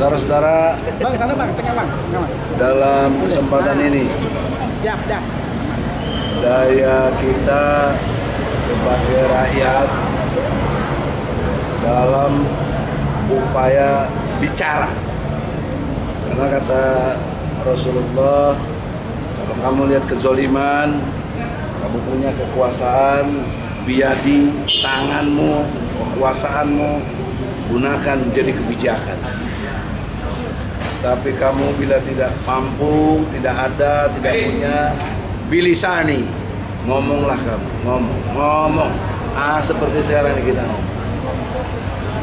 Saudara-saudara, Bang, sana bang, tengah bang. dalam kesempatan ini, Siap dah. daya kita sebagai rakyat dalam upaya bicara. Karena kata Rasulullah, kalau kamu lihat kezoliman, kamu punya kekuasaan, biadi tanganmu, kekuasaanmu, gunakan jadi kebijakan. Tapi kamu bila tidak mampu, tidak ada, tidak punya, bilisani, ngomonglah kamu, ngomong. Seperti sekarang ini kita ngomong.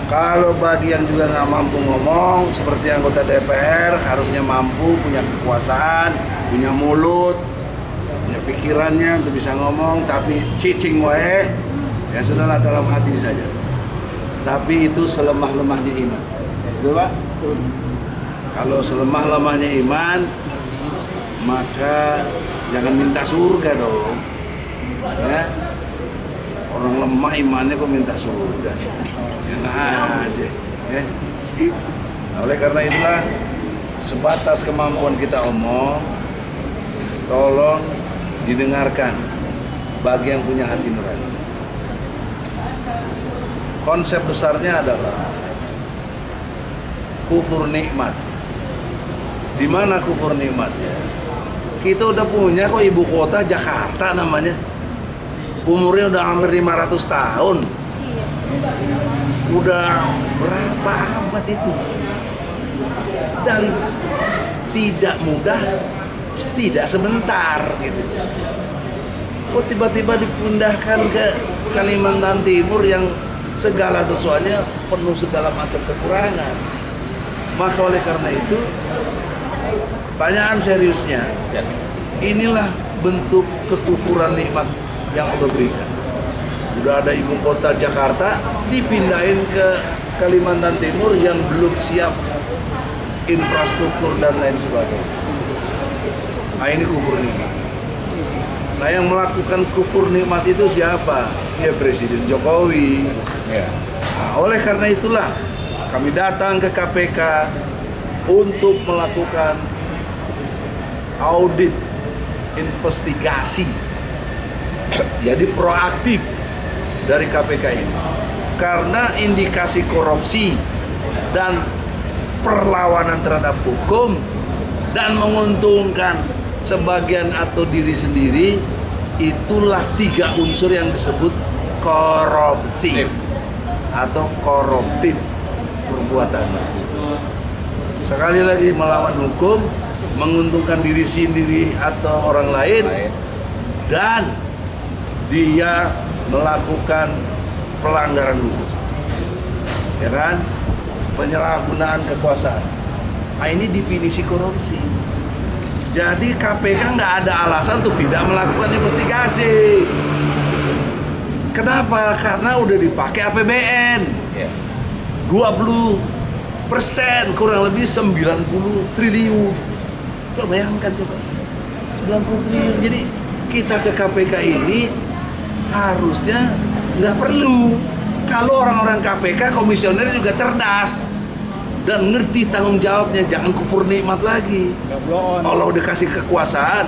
Kalau bagi yang juga nggak mampu ngomong, seperti anggota DPR, harusnya mampu, punya kekuasaan, punya mulut, punya pikirannya untuk bisa ngomong, tapi cicing wae, ya sudahlah dalam hati saja. Tapi itu selemah-lemahnya iman. Betul Pak? Kalau selemah-lemahnya iman, maka jangan minta surga dong. Ya. Orang lemah imannya kok minta surga. Enak aja. Ya. Nah, oleh karena itulah, sebatas kemampuan kita omong, tolong didengarkan bagi yang punya hati nurani. Konsep besarnya adalah kufur nikmat. Di mana kufur nikmatnya? Kita udah punya kok ibu kota Jakarta namanya. Umurnya udah hampir 500 tahun. Udah berapa abad itu? Dan tidak mudah, tidak sebentar gitu. Kok tiba-tiba dipindahkan ke Kalimantan Timur yang segala sesuatunya penuh segala macam kekurangan. Maka oleh karena itu, pertanyaan seriusnya, inilah bentuk kekufuran nikmat yang Allah berikan. Udah ada ibu kota Jakarta, dipindahin ke Kalimantan Timur yang belum siap infrastruktur dan lain sebagainya. Nah ini kufur nikmat. Nah yang melakukan kufur nikmat itu siapa? Ya Presiden Jokowi. Nah, oleh karena itulah kami datang ke KPK untuk melakukan audit investigasi. Jadi proaktif dari KPK ini. Karena indikasi korupsi dan perlawanan terhadap hukum dan menguntungkan sebagian atau diri sendiri, itulah 3 unsur yang disebut korupsi atau koruptif perbuatannya. Sekali lagi, melawan hukum, menguntungkan diri sendiri atau orang lain, dan dia melakukan pelanggaran hukum, ya kan, penyalahgunaan kekuasaan. Nah ini definisi korupsi. Jadi KPK nggak ada alasan untuk tidak melakukan investigasi. Kenapa? Karena udah dipakai APBN 20%, kurang lebih 90 triliun. Coba bayangkan coba, 90 triliun. Jadi kita ke KPK ini harusnya nggak perlu. Kalau orang-orang KPK, komisioner juga cerdas dan ngerti tanggung jawabnya, jangan kufur nikmat lagi. Allah udah kasih kekuasaan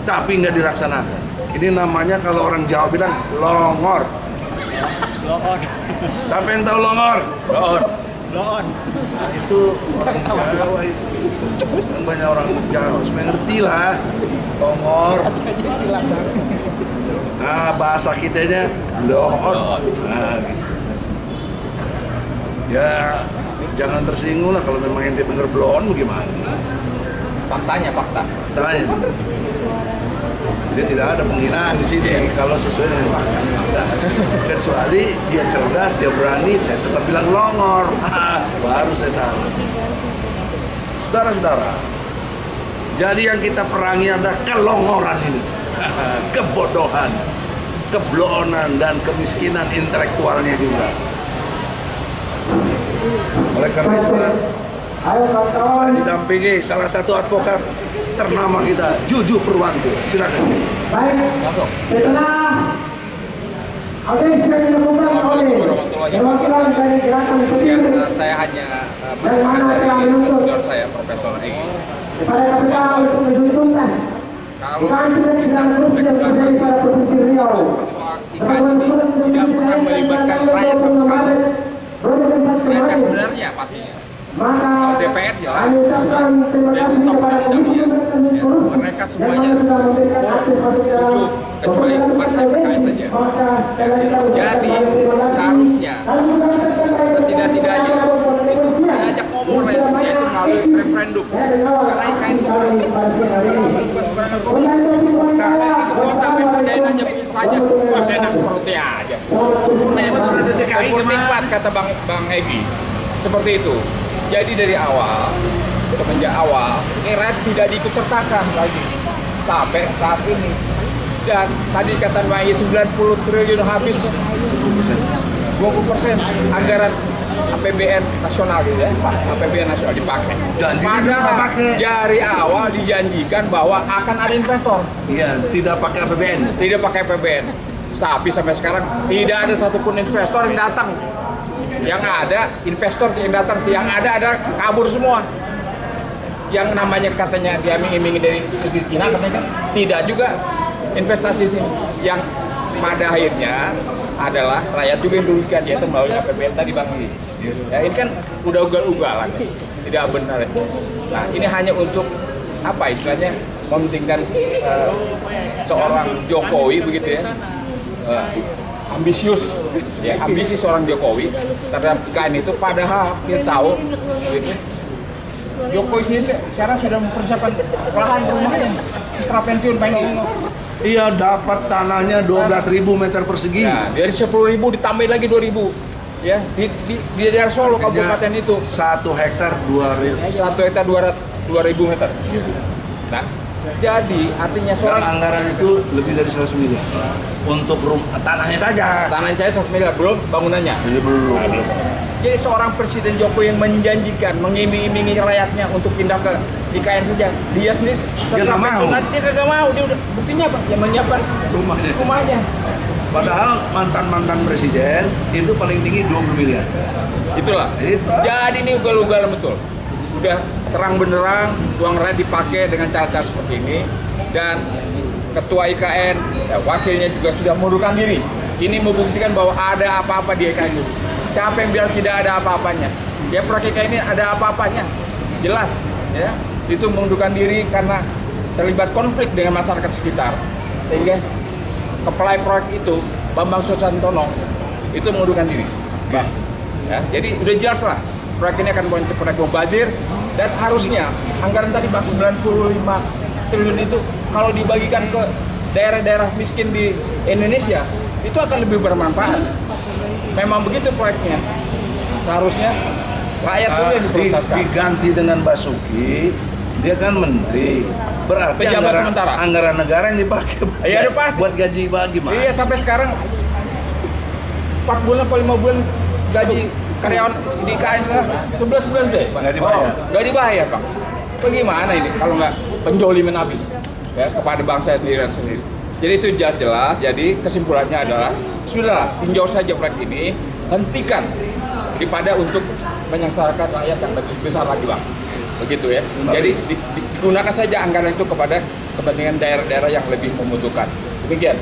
tapi nggak dilaksanakan. Ini namanya kalau orang Jawa bilang longor. Siapa yang tahu longor? Loon. Nah, itu orang Jawa itu. Kan banyak orang Jawa harus mengerti lah longor. Nah, bahasa kitanya loon. Nah, gitu. Ya, jangan tersinggung lah kalau memang ente bener blon gimana? Faktanya. Jadi tidak ada penghinaan di sini kalau sesuai dengan fakta. Kecuali dia cerdas, dia berani, saya tetap bilang longor. Baru saya salah. Saudara-saudara, jadi yang kita perangi adalah kelongoran ini. Kebodohan, keblonan, dan kemiskinan intelektualnya juga. Oleh karena itulah, saya didampingi salah satu advokat ternama kita, Juju Purwanto. Silakan. Baik, Langsung. setelah audisi yang dilakukan oleh perwakilan dari gerakan Kemudian petir saya hanya menurut saya Profesor Egy. Kepada KPK untuk mengusut tuntas dugaan tindak pidana korupsi yang terjadi pada Provinsi Riau. Sebagai surat tidak pernah melibatkan rakyat sama sekali. Rakyat sebenarnya pastinya. maka DPR jelas. kami ucapkan terima kasih kepada Komisi Pemberantasan Korupsi Mereka yang semuanya mana sudah memberikan akses masuk ke dalam kecuali partai PKS saja. Maka sekali lagi kami ucapkan Jadi banyak terima kasih. seharusnya Kami juga ucapkan banyak setidak-tidaknya terima kasih itu diajak ngomong rakyat yaitu melalui referendum. Karena IKN itu bukan sebenarnya kota PPDN aja begitu saja, pas enak perutnya aja. Nikmat kata Bang Egy, seperti itu. Jadi dari awal, semenjak awal, ini rakyat tidak diikut sertakan lagi sampai saat ini. Dan tadi kata Bang Egy 90 triliun habis, 20% anggaran APBN nasional gitu ya, APBN nasional dipakai. Janji tidak Padahal pakai. dari awal dijanjikan bahwa akan ada investor, Iya, tidak pakai APBN. tidak pakai APBN. Tapi sampai sekarang tidak ada satupun investor yang datang. Yang ada investor yang datang, yang ada kabur semua. Yang namanya katanya diaming-imingi dari negeri Cina katanya kan tidak juga investasi sini. Yang pada akhirnya adalah rakyat juga yang dirugikan, yaitu melalui APBN tadi Bang Egy. Ya, ini kan udah ugal-ugalan, tidak benar. Nah, ini hanya untuk apa istilahnya mementingkan seorang Jokowi begitu ya, ambisius, ya ambisi seorang Jokowi terhadap IKN itu. Padahal kita tahu, gitu, Jokowi sendiri sekarang sudah mempersiapkan lahan rumahnya setelah pensiun Bang Egy. Iya, dapat tanahnya 12.000 meter persegi. Ya, dari 10.000 ditambah lagi 2.000. Ya, di daerah Solo kabupaten itu 1 hektar 2.000. 1 hektar 2.000 meter. Nah, jadi artinya Dan seorang anggaran itu lebih dari 100 miliar untuk tanahnya saja. tanah saya 1 miliar belum bangunannya. Jadi belum. Jadi seorang Presiden Jokowi yang menjanjikan, mengiming-imingi rakyatnya untuk pindah ke IKN saja, dia sendiri setelah nggak mau. pensiun dia kagak mau. Dia udah buktinya apa? Yang menyiapkan Rumahnya. rumahnya. Padahal mantan presiden itu paling tinggi 20 miliar. Itulah. Itu. Jadi ini ugal-ugalan betul. Udah terang benderang uang rakyat dipakai dengan cara-cara seperti ini, dan ketua IKN, ya, wakilnya juga sudah mengundurkan diri. Ini membuktikan bahwa ada apa-apa di IKN itu. Siapa yang bilang tidak ada apa-apanya? Ya, proyek IKN ini ada apa-apanya. Jelas, ya. Itu mengundurkan diri karena terlibat konflik dengan masyarakat sekitar. Sehingga kepala proyek itu, Bambang Susantono, itu mengundurkan diri. Bang. Ya, jadi udah jelas lah, proyek ini akan proyek mubazir, dan harusnya anggaran tadi Bang 95 triliun itu kalau dibagikan ke daerah-daerah miskin di Indonesia itu akan lebih bermanfaat. Memang begitu proyeknya. Seharusnya rakyat dulu yang diprioritaskan. Diganti dengan Basuki, dia kan menteri. Berarti Pejabat sementara. anggaran negara yang dipakai Iya, udah pasti. buat gaji bagi mah. Iya, sampai sekarang 4 bulan atau 5 bulan gaji karyawan di IKN 11 bulan deh, Pak. Nggak dibayar. Nggak dibayar, Pak. Bagaimana ini kalau nggak penjoliman habis ya kepada bangsa sendiri. Jadi itu jelas. Jadi kesimpulannya adalah sudah tinjau saja proyek ini, hentikan daripada untuk menyengsarakan rakyat yang lebih besar lagi, Bang. Begitu ya. Jadi digunakan saja anggaran itu kepada kepentingan daerah-daerah yang lebih membutuhkan. Demikian.